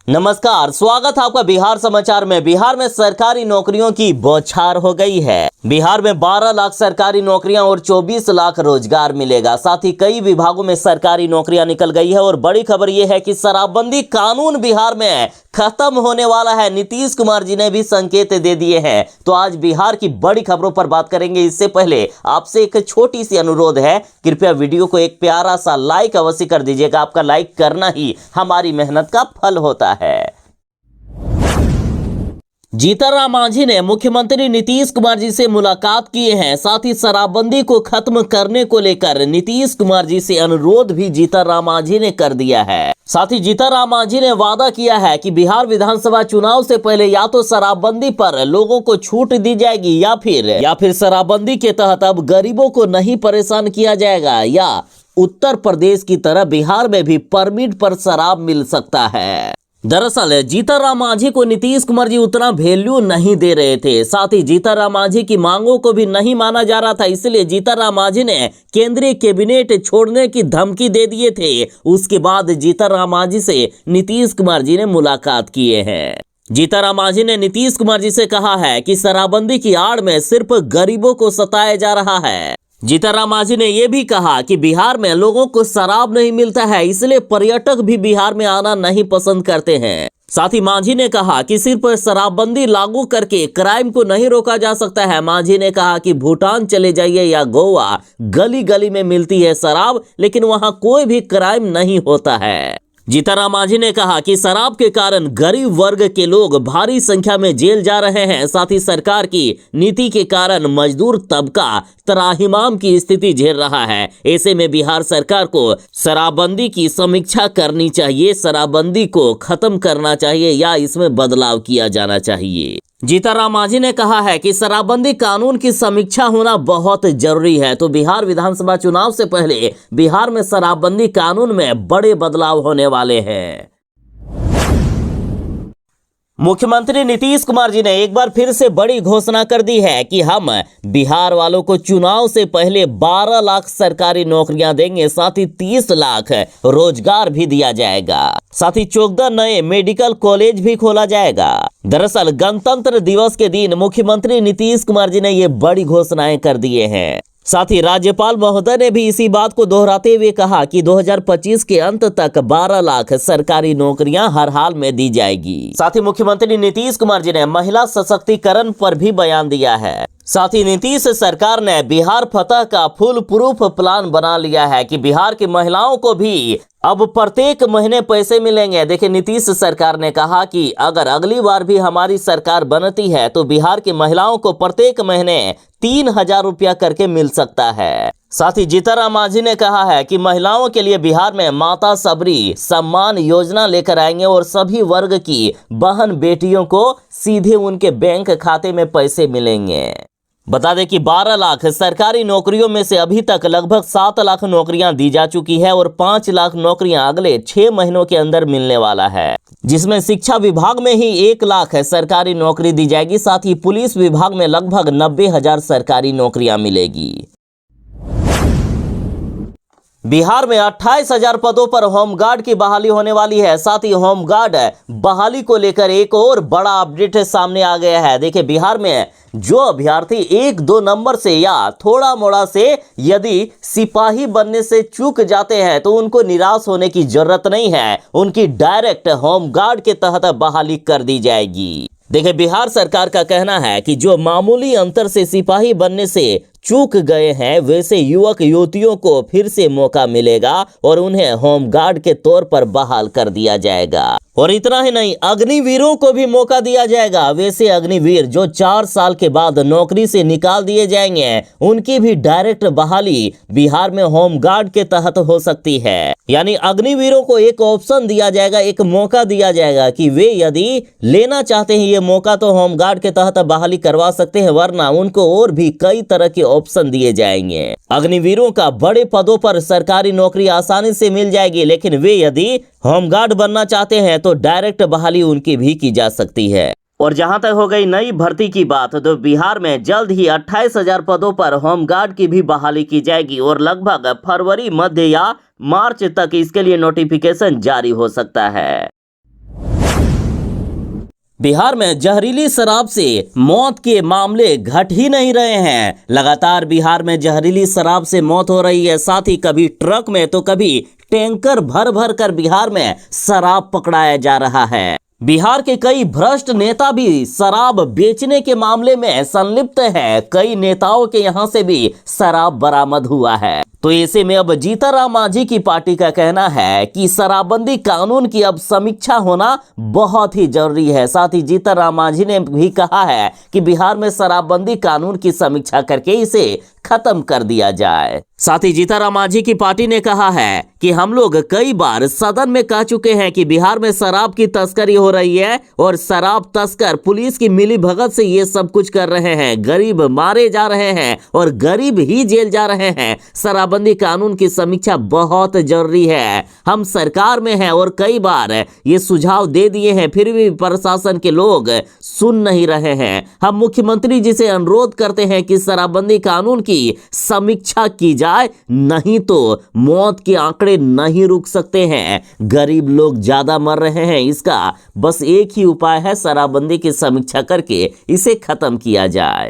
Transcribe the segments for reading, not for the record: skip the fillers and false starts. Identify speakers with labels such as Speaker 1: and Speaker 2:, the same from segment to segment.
Speaker 1: नमस्कार, स्वागत है आपका बिहार समाचार में। बिहार में सरकारी नौकरियों की बौछार हो गई है। बिहार में 12 लाख सरकारी नौकरियां और 24 लाख रोजगार मिलेगा। साथ ही कई विभागों में सरकारी नौकरियां निकल गई है। और बड़ी खबर यह है कि शराबबंदी कानून बिहार में खत्म होने वाला है। नीतीश कुमार जी ने भी संकेत दे दिए हैं। तो आज बिहार की बड़ी खबरों पर बात करेंगे। इससे पहले आपसे एक छोटी सी अनुरोध है, कृपया वीडियो को एक प्यारा सा लाइक अवश्य कर दीजिएगा। आपका लाइक करना ही हमारी मेहनत का फल होता है। जीतनराम मांझी ने मुख्यमंत्री नीतीश कुमार जी से मुलाकात किए हैं। साथ ही शराबबंदी को खत्म करने को लेकर नीतीश कुमार जी से अनुरोध भी जीतनराम मांझी ने कर दिया है। साथ ही जीतनराम मांझी ने वादा किया है कि बिहार विधानसभा चुनाव से पहले या तो शराबबंदी पर लोगों को छूट दी जाएगी या फिर शराबबंदी के तहत अब गरीबों को नहीं परेशान किया जाएगा, या उत्तर प्रदेश की तरह बिहार में भी परमिट पर शराब मिल सकता है। दरअसल जीतनराम मांझी को नीतीश कुमार जी उतना वैल्यू नहीं दे रहे थे। साथ ही जीतनराम मांझी की मांगों को भी नहीं माना जा रहा था। इसलिए जीतनराम मांझी ने केंद्रीय कैबिनेट छोड़ने की धमकी दे दिए थे। उसके बाद जीतनराम मांझी से नीतीश कुमार जी ने मुलाकात किए हैं। जीतनराम मांझी ने नीतीश कुमार जी से कहा है कि शराबबंदी की आड़ में सिर्फ गरीबों को सताया जा रहा है। जीतनराम मांझी ने यह भी कहा कि बिहार में लोगों को शराब नहीं मिलता है, इसलिए पर्यटक भी बिहार में आना नहीं पसंद करते हैं। साथ ही मांझी ने कहा कि सिर्फ शराबबंदी लागू करके क्राइम को नहीं रोका जा सकता है। मांझी ने कहा कि भूटान चले जाइए या गोवा, गली गली में मिलती है शराब, लेकिन वहां कोई भी क्राइम नहीं होता है। जीतनराम मांझी ने कहा कि शराब के कारण गरीब वर्ग के लोग भारी संख्या में जेल जा रहे हैं। साथ ही सरकार की नीति के कारण मजदूर तबका त्राहिमाम की स्थिति झेल रहा है। ऐसे में बिहार सरकार को शराबबंदी की समीक्षा करनी चाहिए, शराबबंदी को खत्म करना चाहिए या इसमें बदलाव किया जाना चाहिए। जीतनराम मांझी ने कहा है कि शराबबंदी कानून की समीक्षा होना बहुत जरूरी है। तो बिहार विधानसभा चुनाव से पहले बिहार में शराबबंदी कानून में बड़े बदलाव होने वाले हैं। मुख्यमंत्री नीतीश कुमार जी ने एक बार फिर से बड़ी घोषणा कर दी है कि हम बिहार वालों को चुनाव से पहले 12 लाख सरकारी नौकरियां देंगे। साथ ही 30 लाख रोजगार भी दिया जाएगा। साथ ही 14 नए मेडिकल कॉलेज भी खोला जाएगा। दरअसल गणतंत्र दिवस के दिन मुख्यमंत्री नीतीश कुमार जी ने ये बड़ी घोषणाएं कर दिए हैं। साथ ही राज्यपाल महोदय ने भी इसी बात को दोहराते हुए कहा कि 2025 के अंत तक 12 लाख सरकारी नौकरियां हर हाल में दी जाएगी। साथ ही मुख्यमंत्री नीतीश कुमार जी ने महिला सशक्तिकरण पर भी बयान दिया है। साथ ही नीतीश सरकार ने बिहार फतह का फुल प्रूफ प्लान बना लिया है कि बिहार की महिलाओं को भी अब प्रत्येक महीने पैसे मिलेंगे। देखिए, नीतीश सरकार ने कहा कि अगर अगली बार भी हमारी सरकार बनती है तो बिहार की महिलाओं को प्रत्येक महीने 3,000 रुपया करके मिल सकता है। साथ ही जीतनराम मांझी ने कहा है कि महिलाओं के लिए बिहार में माता सबरी सम्मान योजना लेकर आएंगे और सभी वर्ग की बहन बेटियों को सीधे उनके बैंक खाते में पैसे मिलेंगे। बता दें कि 12 लाख सरकारी नौकरियों में से अभी तक लगभग 7 लाख नौकरियां दी जा चुकी है और 5 लाख नौकरियां अगले 6 महीनों के अंदर मिलने वाला है, जिसमें शिक्षा विभाग में ही 1 लाख सरकारी नौकरी दी जाएगी। साथ ही पुलिस विभाग में लगभग 90,000 सरकारी नौकरियां मिलेगी। बिहार में 28,000 पदों पर होमगार्ड की बहाली होने वाली है। साथ ही होमगार्ड बहाली को लेकर एक और बड़ा अपडेट सामने आ गया है। देखिए, बिहार में जो अभ्यर्थी 1-2 नंबर से या थोड़ा मोड़ा से यदि सिपाही बनने से चूक जाते हैं तो उनको निराश होने की जरूरत नहीं है। उनकी डायरेक्ट होमगार्ड के तहत बहाली कर दी जाएगी। देखिए, बिहार सरकार का कहना है कि जो मामूली अंतर से सिपाही बनने से चूक गए हैं वैसे युवक युवतियों को फिर से मौका मिलेगा और उन्हें होमगार्ड के तौर पर बहाल कर दिया जाएगा। और इतना ही नहीं, अग्निवीरों को भी मौका दिया जाएगा। वैसे अग्निवीर जो 4 साल के बाद नौकरी से निकाल दिए जाएंगे उनकी भी डायरेक्ट बहाली बिहार में होमगार्ड के तहत हो सकती है। यानी अग्निवीरों को एक ऑप्शन दिया जाएगा, एक मौका दिया जाएगा कि वे यदि लेना चाहते हैं ये मौका तो होमगार्ड के तहत बहाली करवा सकते हैं, वरना उनको और भी कई तरह के ऑप्शन दिए जाएंगे। अग्निवीरों का बड़े पदों पर सरकारी नौकरी आसानी से मिल जाएगी, लेकिन वे यदि होमगार्ड बनना चाहते हैं तो डायरेक्ट बहाली उनकी भी की जा सकती है। और जहां तक हो गई नई भर्ती की बात, तो बिहार में जल्द ही 28,000 पदों पर होमगार्ड की भी बहाली की जाएगी और लगभग फरवरी मध्य या मार्च तक इसके लिए नोटिफिकेशन जारी हो सकता है। बिहार में जहरीली शराब से मौत के मामले घट ही नहीं रहे हैं। लगातार बिहार में जहरीली शराब से मौत हो रही है। साथ ही कभी ट्रक में तो कभी टैंकर भर भर कर बिहार में शराब पकड़ाया जा रहा है। बिहार के कई भ्रष्ट नेता भी शराब बेचने के मामले में संलिप्त है। कई नेताओं के यहां से भी शराब बरामद हुआ है। तो ऐसे में अब जीतनराम मांझी की पार्टी का कहना है कि शराबबंदी कानून की अब समीक्षा होना बहुत ही जरूरी है। साथ ही जीतनराम मांझी ने भी कहा है कि बिहार में शराबबंदी कानून की समीक्षा करके इसे खत्म कर दिया जाए। साथ ही जीतनराम मांझी की पार्टी ने कहा है कि हम लोग कई बार सदन में कह चुके हैं कि बिहार में शराब की तस्करी हो रही है और शराब तस्कर पुलिस की मिलीभगत से ये सब कुछ कर रहे हैं। गरीब मारे जा रहे हैं और गरीब ही जेल जा रहे हैं। शराबबंदी कानून की समीक्षा बहुत जरूरी है। हम सरकार में हैं और कई बार ये सुझाव दे दिए हैं, फिर भी प्रशासन के लोग सुन नहीं रहे हैं। हम मुख्यमंत्री जी से अनुरोध करते हैं कि शराबबंदी कानून की समीक्षा की जाए, नहीं तो मौत के आंकड़े नहीं रुक सकते हैं। गरीब लोग ज्यादा मर रहे हैं। इसका बस एक ही उपाय है, शराबबंदी की समीक्षा करके इसे खत्म किया जाए।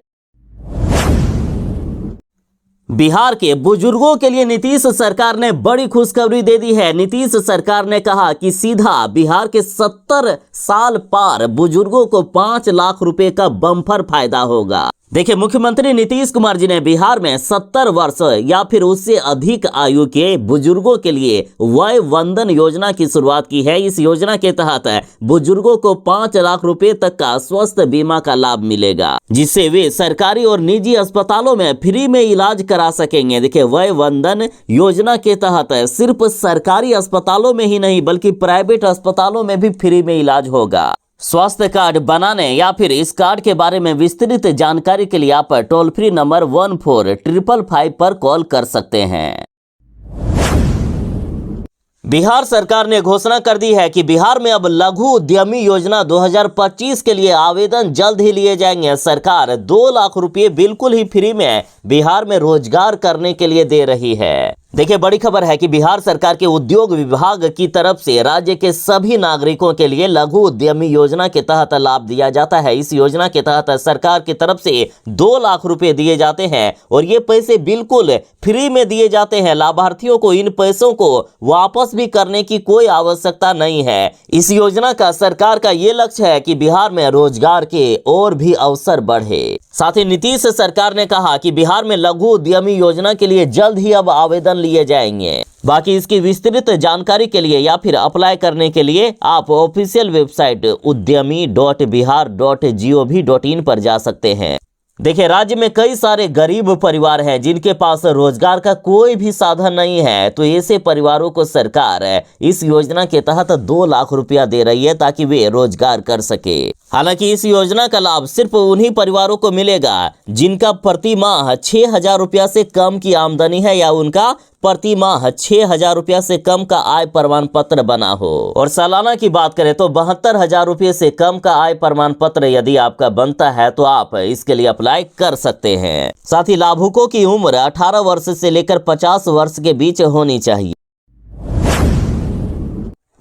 Speaker 1: बिहार के बुजुर्गों के लिए नीतीश सरकार ने बड़ी खुशखबरी दे दी है। नीतीश सरकार ने कहा कि सीधा बिहार के 70 साल पार बुजुर्गों को 5 लाख रुपए का बम्पर फायदा होगा। देखिए, मुख्यमंत्री नीतीश कुमार जी ने बिहार में 70 वर्ष या फिर उससे अधिक आयु के बुजुर्गों के लिए वय वंदन योजना की शुरुआत की है। इस योजना के तहत बुजुर्गों को 5 लाख रुपए तक का स्वास्थ्य बीमा का लाभ मिलेगा, जिससे वे सरकारी और निजी अस्पतालों में फ्री में इलाज करा सकेंगे। देखिए, वय वंदन योजना के तहत सिर्फ सरकारी अस्पतालों में ही नहीं बल्कि प्राइवेट अस्पतालों में भी फ्री में इलाज होगा। स्वास्थ्य कार्ड बनाने या फिर इस कार्ड के बारे में विस्तृत जानकारी के लिए आप टोल फ्री नंबर 1455 पर कॉल कर सकते हैं। बिहार सरकार ने घोषणा कर दी है कि बिहार में अब लघु उद्यमी योजना 2025 के लिए आवेदन जल्द ही लिए जाएंगे। सरकार 2 लाख रुपए बिल्कुल ही फ्री में बिहार में रोजगार करने के लिए दे रही है। देखिए, बड़ी खबर है कि बिहार सरकार के उद्योग विभाग की तरफ से राज्य के सभी नागरिकों के लिए लघु उद्यमी योजना के तहत लाभ दिया जाता है। इस योजना के तहत सरकार की तरफ से 2 लाख रुपए दिए जाते हैं और ये पैसे बिल्कुल फ्री में दिए जाते हैं। लाभार्थियों को इन पैसों को वापस भी करने की कोई आवश्यकता नहीं है। इस योजना का सरकार का ये लक्ष्य है कि बिहार में रोजगार के और भी अवसर बढ़े। साथ ही नीतीश सरकार ने कहा कि बिहार में लघु उद्यमी योजना के लिए जल्द ही अब आवेदन लिए जाएंगे। बाकी इसकी विस्तृत जानकारी के लिए या फिर अप्लाई करने के लिए आप ऑफिशियल वेबसाइट udyami.bihar.gov.in पर जा सकते हैं। देखिए, राज्य में कई सारे गरीब परिवार हैं जिनके पास रोजगार का कोई भी साधन नहीं है। तो ऐसे परिवारों को सरकार इस योजना के तहत 2 लाख रुपया दे रही है ताकि वे रोजगार कर सके। हालांकि इस योजना का लाभ सिर्फ उन्हीं परिवारों को मिलेगा जिनका प्रति माह 6,000 रुपया से कम की आमदनी है या उनका प्रति माह 6,000 रुपया से कम का आय प्रमाण पत्र बना हो। और सालाना की बात करें तो 72,000 रुपये से कम का आय प्रमाण पत्र यदि आपका बनता है तो आप इसके लिए अप्लाई कर सकते हैं। साथ ही लाभुकों की उम्र 18 वर्ष से लेकर 50 वर्ष के बीच होनी चाहिए।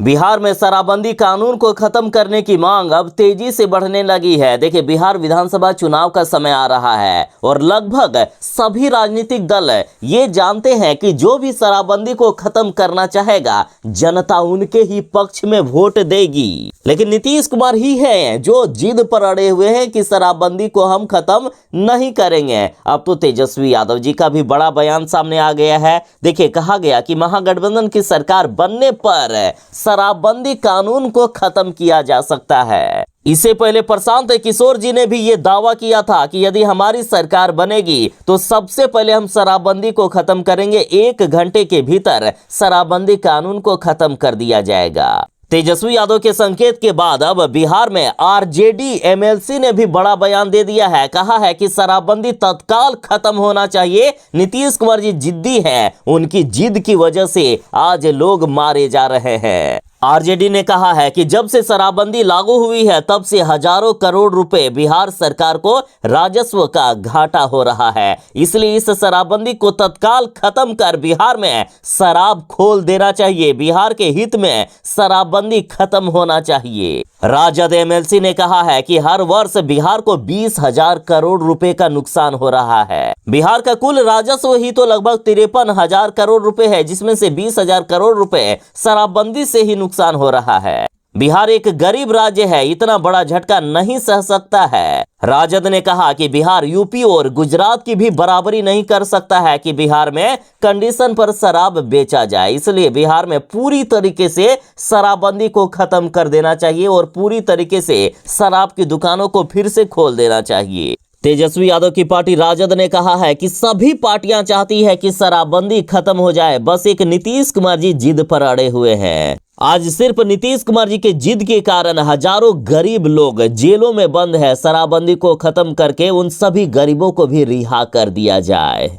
Speaker 1: बिहार में शराबबंदी कानून को खत्म करने की मांग अब तेजी से बढ़ने लगी है। देखिए, बिहार विधानसभा चुनाव का समय आ रहा है और लगभग सभी राजनीतिक दल ये जानते हैं कि जो भी शराबबंदी को खत्म करना चाहेगा जनता उनके ही पक्ष में वोट देगी। लेकिन नीतीश कुमार ही हैं जो जिद पर अड़े हुए हैं कि शराबबंदी को हम खत्म नहीं करेंगे। अब तो तेजस्वी यादव जी का भी बड़ा बयान सामने आ गया है। देखिए, कहा गया कि महागठबंधन की सरकार बनने पर शराबबंदी कानून को खत्म किया जा सकता है। इससे पहले प्रशांत किशोर जी ने भी ये दावा किया था कि यदि हमारी सरकार बनेगी तो सबसे पहले हम शराबबंदी को खत्म करेंगे। 1 घंटे के भीतर शराबबंदी कानून को खत्म कर दिया जाएगा। तेजस्वी यादव के संकेत के बाद अब बिहार में आरजेडी एमएलसी ने भी बड़ा बयान दे दिया है। कहा है कि शराबबंदी तत्काल खत्म होना चाहिए। नीतीश कुमार जी जिद्दी हैं, उनकी जिद की वजह से आज लोग मारे जा रहे हैं। आरजेडी ने कहा है कि जब से शराबबंदी लागू हुई है तब से हजारों करोड़ रुपए बिहार सरकार को राजस्व का घाटा हो रहा है। इसलिए इस शराबबंदी को तत्काल खत्म कर बिहार में शराब खोल देना चाहिए। बिहार के हित में शराबबंदी खत्म होना चाहिए। राजद एमएलसी ने कहा है कि हर वर्ष बिहार को 20,000 करोड़ रुपए का नुकसान हो रहा है। बिहार का कुल राजस्व ही तो लगभग 53,000 करोड़ रुपए है, जिसमें से 20,000 करोड़ रुपए शराबबंदी से ही नुकसान हो रहा है। बिहार एक गरीब राज्य है, इतना बड़ा झटका नहीं सह सकता है। राजद ने कहा कि बिहार यूपी और गुजरात की भी बराबरी नहीं कर सकता है कि बिहार में कंडीशन पर शराब बेचा जाए। इसलिए बिहार में पूरी तरीके से शराबबंदी को खत्म कर देना चाहिए और पूरी तरीके से शराब की दुकानों को फिर से खोल देना चाहिए। तेजस्वी यादव की पार्टी राजद ने कहा है कि सभी पार्टियां चाहती है कि शराबबंदी खत्म हो जाए, बस एक नीतीश कुमार जी जिद पर अड़े हुए हैं। आज सिर्फ नीतीश कुमार जी के जिद के कारण हजारों गरीब लोग जेलों में बंद है। शराबबंदी को खत्म करके उन सभी गरीबों को भी रिहा कर दिया जाए।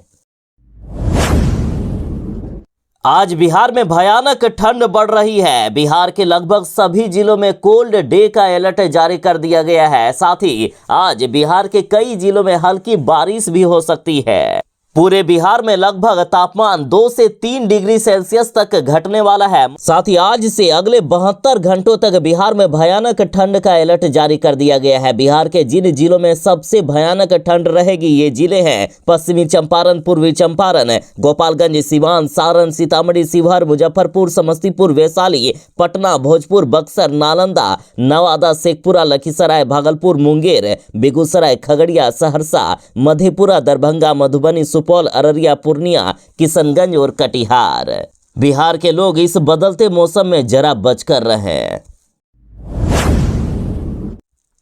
Speaker 1: आज बिहार में भयानक ठंड बढ़ रही है। बिहार के लगभग सभी जिलों में कोल्ड डे का अलर्ट जारी कर दिया गया है। साथ ही आज बिहार के कई जिलों में हल्की बारिश भी हो सकती है। पूरे बिहार में लगभग तापमान 2 से 3 डिग्री सेल्सियस तक घटने वाला है। साथ ही आज से अगले 72 घंटों तक बिहार में भयानक ठंड का अलर्ट जारी कर दिया गया है। बिहार के जिन जिलों में सबसे भयानक ठंड रहेगी ये जिले हैं पश्चिमी चंपारण, पूर्वी चंपारण, गोपालगंज, सिवान, सारण, सीतामढ़ी, शिवहर, मुजफ्फरपुर, समस्तीपुर, वैशाली, पटना, भोजपुर, बक्सर, नालंदा, नवादा, शेखपुरा, लखीसराय, भागलपुर, मुंगेर, बेगूसराय, खगड़िया, सहरसा, मधेपुरा, दरभंगा, मधुबनी, सुपौल, अररिया, पूर्णिया, किशनगंज और कटिहार। बिहार के लोग इस बदलते मौसम में जरा बचकर रहें।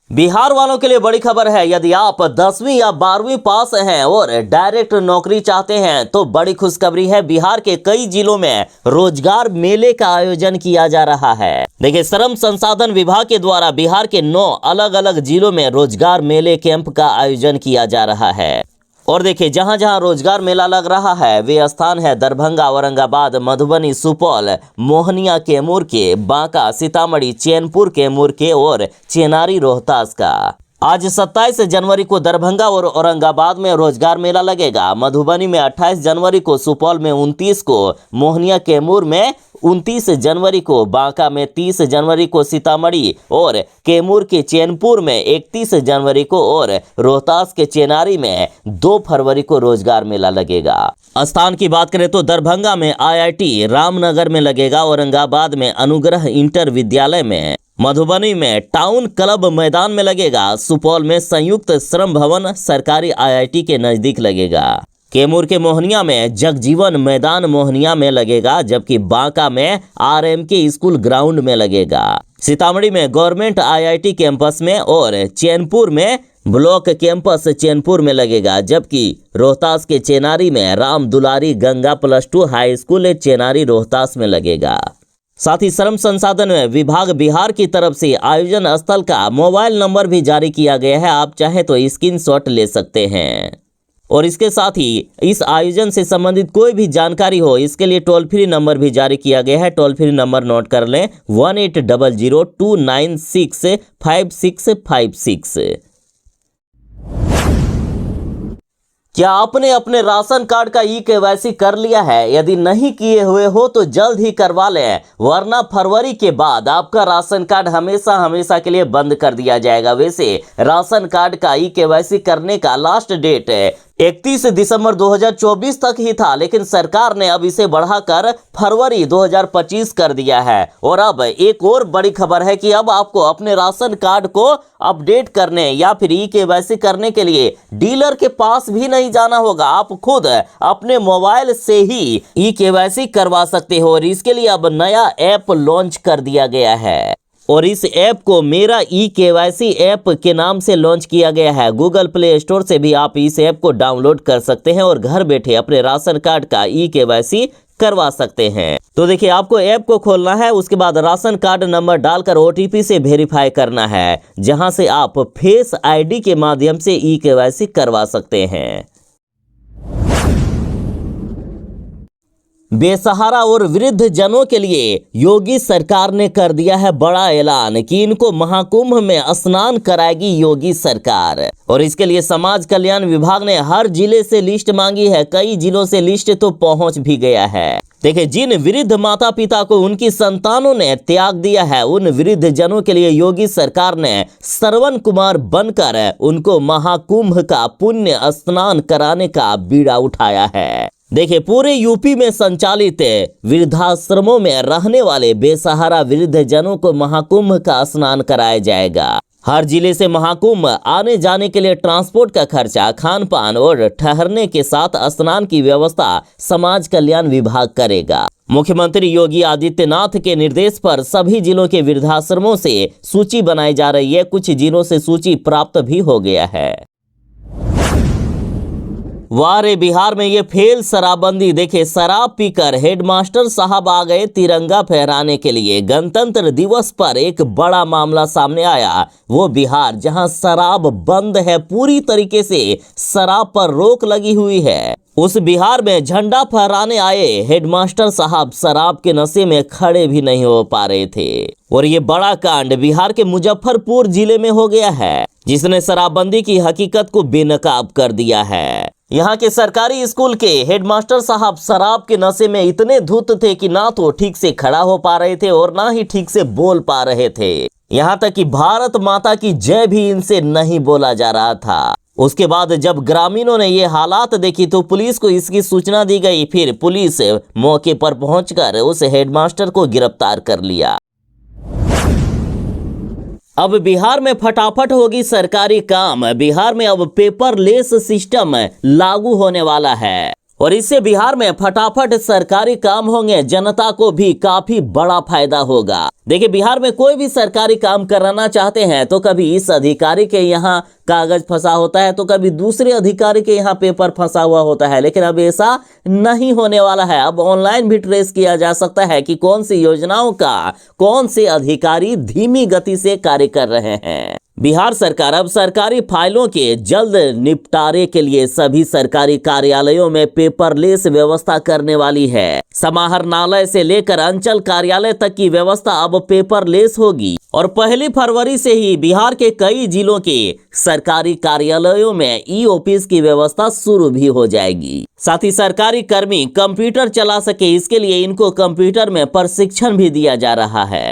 Speaker 1: बिहार वालों के लिए बड़ी खबर है। यदि आप 10वीं या 12वीं पास हैं और डायरेक्ट नौकरी चाहते हैं तो बड़ी खुशखबरी है। बिहार के कई जिलों में रोजगार मेले का आयोजन किया जा रहा है। देखिए, श्रम संसाधन विभाग के द्वारा बिहार के 9 अलग अलग जिलों में रोजगार मेले कैंप का आयोजन किया जा रहा है। और देखिए, जहां जहां रोजगार मेला लग रहा है वे स्थान है दरभंगा, औरंगाबाद, मधुबनी, सुपौल, मोहनिया कैमूर के, बांका, सीतामढ़ी, चैनपुर कैमूर के और चेनारी रोहतास का। आज 27 जनवरी को दरभंगा और औरंगाबाद में रोजगार मेला लगेगा। मधुबनी में 28 जनवरी को, सुपौल में 29 को, मोहनिया कैमूर में 29 जनवरी को, बांका में 30 जनवरी को, सीतामढ़ी और कैमूर के चैनपुर में 31 जनवरी को और रोहतास के चेनारी में 2 फरवरी को रोजगार मेला लगेगा। स्थान की बात करें तो दरभंगा में IIT रामनगर में लगेगा, औरंगाबाद में अनुग्रह इंटर विद्यालय में, मधुबनी में टाउन क्लब मैदान में लगेगा, सुपौल में संयुक्त श्रम भवन सरकारी IIT के नजदीक लगेगा, कैमूर के मोहनिया में जगजीवन मैदान मोहनिया में लगेगा, जबकि बांका में RMK स्कूल ग्राउंड में लगेगा, सीतामढ़ी में गवर्नमेंट IIT कैंपस में और चैनपुर में ब्लॉक कैंपस चैनपुर में लगेगा, जबकि रोहतास के चेनारी में राम दुलारी गंगा +2 हाई स्कूल चेनारी रोहतास में लगेगा। साथ ही श्रम संसाधन विभाग बिहार की तरफ से आयोजन स्थल का मोबाइल नंबर भी जारी किया गया है। आप चाहे तो स्क्रीनशॉट ले सकते हैं। और इसके साथ ही इस आयोजन से संबंधित कोई भी जानकारी हो इसके लिए टोल फ्री नंबर भी जारी किया गया है। टोल फ्री नंबर नोट कर लें 1800-296-5656। क्या आपने अपने राशन कार्ड का KYC कर लिया है? यदि नहीं किए हुए हो तो जल्द ही करवा लें, वरना फरवरी के बाद आपका राशन कार्ड हमेशा हमेशा के लिए बंद कर दिया जाएगा। वैसे राशन कार्ड का KYC करने का लास्ट डेट 31 दिसंबर 2024 तक ही था, लेकिन सरकार ने अब इसे बढ़ाकर फरवरी 2025 कर दिया है। और अब एक और बड़ी खबर है कि अब आपको अपने राशन कार्ड को अपडेट करने या फिर KYC करने के लिए डीलर के पास भी नहीं जाना होगा। आप खुद अपने मोबाइल से ही KYC करवा सकते हो और इसके लिए अब नया ऐप लॉन्च कर दिया गया है। और इस ऐप को मेरा KYC ऐप के नाम से लॉन्च किया गया है। गूगल प्ले स्टोर से भी आप इस ऐप को डाउनलोड कर सकते हैं और घर बैठे अपने राशन कार्ड का KYC करवा सकते हैं। तो देखिए, आपको ऐप को खोलना है, उसके बाद राशन कार्ड नंबर डालकर OTP से वेरीफाई करना है, जहां से आप फेस ID के माध्यम से KYC करवा सकते हैं। बेसहारा और वृद्ध जनों के लिए योगी सरकार ने कर दिया है बड़ा ऐलान कि इनको महाकुंभ में स्नान कराएगी योगी सरकार। और इसके लिए समाज कल्याण विभाग ने हर जिले से लिस्ट मांगी है। कई जिलों से लिस्ट तो पहुंच भी गया है। देखिए, जिन वृद्ध माता पिता को उनकी संतानों ने त्याग दिया है, उन वृद्ध जनों के लिए योगी सरकार ने श्रवण कुमार बनकर उनको महाकुंभ का पुण्य स्नान कराने का बीड़ा उठाया है। देखिए, पूरे यूपी में संचालित वृद्धाश्रमों में रहने वाले बेसहारा वृद्ध जनों को महाकुंभ का स्नान कराया जाएगा। हर जिले से महाकुंभ आने जाने के लिए ट्रांसपोर्ट का खर्चा, खान पान और ठहरने के साथ स्नान की व्यवस्था समाज कल्याण विभाग करेगा। मुख्यमंत्री योगी आदित्यनाथ के निर्देश पर सभी जिलों के वृद्धाश्रमों से सूची बनाई जा रही है। कुछ जिलों से सूची प्राप्त भी हो गया है। वाह रे, बिहार में ये फेल शराबबंदी। देखे, शराब पीकर हेडमास्टर साहब आ गए तिरंगा फहराने के लिए। गणतंत्र दिवस पर एक बड़ा मामला सामने आया, वो बिहार, जहां शराब बंद है, पूरी तरीके से शराब पर रोक लगी हुई है। उस बिहार में झंडा फहराने आए हेडमास्टर साहब शराब के नशे में खड़े भी नहीं हो पा रहे थे। और ये बड़ा कांड बिहार के मुजफ्फरपुर जिले में हो गया है, जिसने शराबबंदी की हकीकत को बेनकाब कर दिया है। यहाँ के सरकारी स्कूल के हेडमास्टर साहब शराब के नशे में इतने धुत थे कि ना तो ठीक से खड़ा हो पा रहे थे और ना ही ठीक से बोल पा रहे थे। यहाँ तक कि भारत माता की जय भी इनसे नहीं बोला जा रहा था। उसके बाद जब ग्रामीणों ने ये हालात देखी तो पुलिस को इसकी सूचना दी गई। फिर पुलिस मौके पर पहुंचकर उस हेडमास्टर को गिरफ्तार कर लिया। अब बिहार में फटाफट होगी सरकारी काम। बिहार में अब पेपरलेस सिस्टम लागू होने वाला है और इससे बिहार में फटाफट सरकारी काम होंगे। जनता को भी काफी बड़ा फायदा होगा। देखिए, बिहार में कोई भी सरकारी काम कराना चाहते हैं तो कभी इस अधिकारी के यहाँ कागज फंसा होता है तो कभी दूसरे अधिकारी के यहाँ पेपर फंसा हुआ होता है। लेकिन अब ऐसा नहीं होने वाला है। अब ऑनलाइन भी ट्रेस किया जा सकता है कि कौन सी योजनाओं का कौन से अधिकारी धीमी गति से कार्य कर रहे हैं। बिहार सरकार अब सरकारी फाइलों के जल्द निपटारे के लिए सभी सरकारी कार्यालयों में पेपरलेस व्यवस्था करने वाली है। समाहरणालय से लेकर अंचल कार्यालय तक की व्यवस्था अब पेपरलेस होगी और 1 फरवरी से ही बिहार के कई जिलों के सरकारी कार्यालयों में ई ऑफिस की व्यवस्था शुरू भी हो जाएगी। साथ ही सरकारी कर्मी कंप्यूटर चला सके, इसके लिए इनको कंप्यूटर में प्रशिक्षण भी दिया जा रहा है।